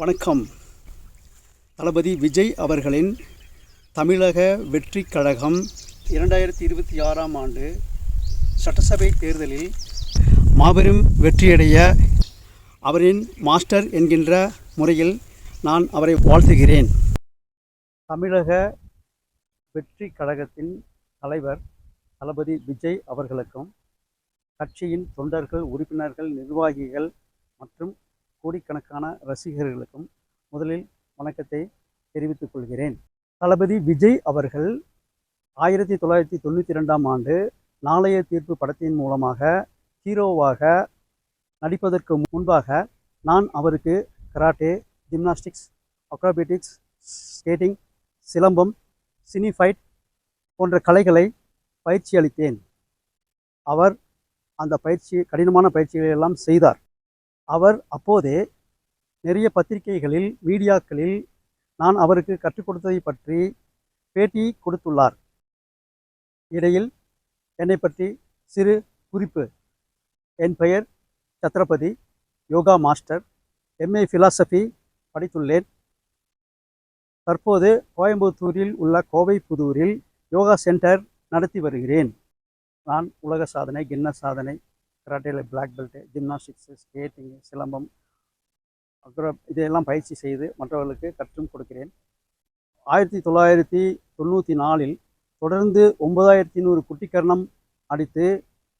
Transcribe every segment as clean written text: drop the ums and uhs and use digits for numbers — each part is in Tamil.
வணக்கம். தளபதி விஜய் அவர்களின் தமிழக வெற்றிக் கழகம் 2026ஆம் ஆண்டு சட்டசபை தேர்தலில் மாபெரும் வெற்றியடைய அவரின் மாஸ்டர் என்கின்ற முறையில் நான் அவரை வாழ்த்துகிறேன். தமிழக வெற்றிக் கழகத்தின் தலைவர் தளபதி விஜய் அவர்களுக்கும் கட்சியின் தொண்டர்கள், உறுப்பினர்கள், நிர்வாகிகள் மற்றும் கோடிக்கணக்கான ரசிகர்களுக்கும் முதலில் வணக்கத்தை தெரிவித்துக் கொள்கிறேன். தளபதி விஜய் அவர்கள் 1992ஆம் ஆண்டு நாளைய தீர்ப்பு படத்தின் மூலமாக ஹீரோவாக நடிப்பதற்கு முன்பாக நான் அவருக்கு karate, gymnastics, acrobatics, skating, silambam, cine fight போன்ற கலைகளை பயிற்சி அளித்தேன். அவர் அந்த கடினமான பயிற்சிகளை எல்லாம் செய்தார். அவர் அப்போதே நிறைய பத்திரிகைகளில், மீடியாக்களில் நான் அவருக்கு கற்றுக் கொடுத்ததை பற்றி பேட்டி கொடுத்துள்ளார். இடையில் என்னை பற்றி சிறு குறிப்பு. என் பெயர் Chhatrapati, yoga master, MA philosophy படித்துள்ளேன். தற்போது கோயம்புத்தூரில் உள்ள கோவை புதூரில் யோகா சென்டர் நடத்தி வருகிறேன். நான் உலக சாதனை, கின்னஸ் சாதனை, கராட்டேல பிளாக் பெல்ட்டு, ஜிம்னாஸ்டிக்ஸு, ஸ்கேட்டிங்கு, சிலம்பம், இதையெல்லாம் பயிற்சி செய்து மற்றவர்களுக்கு கற்றும் கொடுக்கிறேன். 1994இல் தொடர்ந்து 9100 குட்டிக்கரணம் அடித்து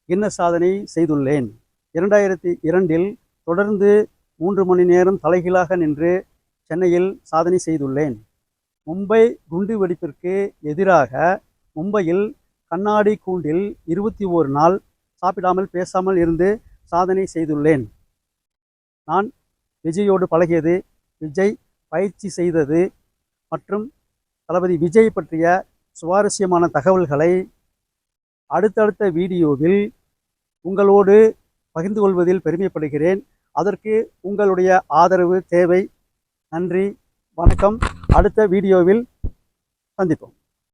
கின்னஸ் சாதனை செய்துள்ளேன். 2002இல் தொடர்ந்து 3 மணி நேரம் தலைகீழாக நின்று சென்னையில் சாதனை செய்துள்ளேன். மும்பை குண்டு வெடிப்பிற்கு எதிராக மும்பையில் கண்ணாடி கூண்டில் 21 நாள் சாப்பிடாமல் பேசாமல் இருந்து சாதனை செய்துள்ளேன். நான் விஜயோடு பழகியது, விஜய் பயிற்சி செய்தது மற்றும் தளபதி விஜய் பற்றிய சுவாரஸ்யமான தகவல்களை அடுத்தடுத்த வீடியோவில் உங்களோடு பகிர்ந்து கொள்வதில் பெருமைப்படுகிறேன். அதற்கு உங்களுடைய ஆதரவு தேவை. நன்றி, வணக்கம். அடுத்த வீடியோவில் சந்திப்போம்.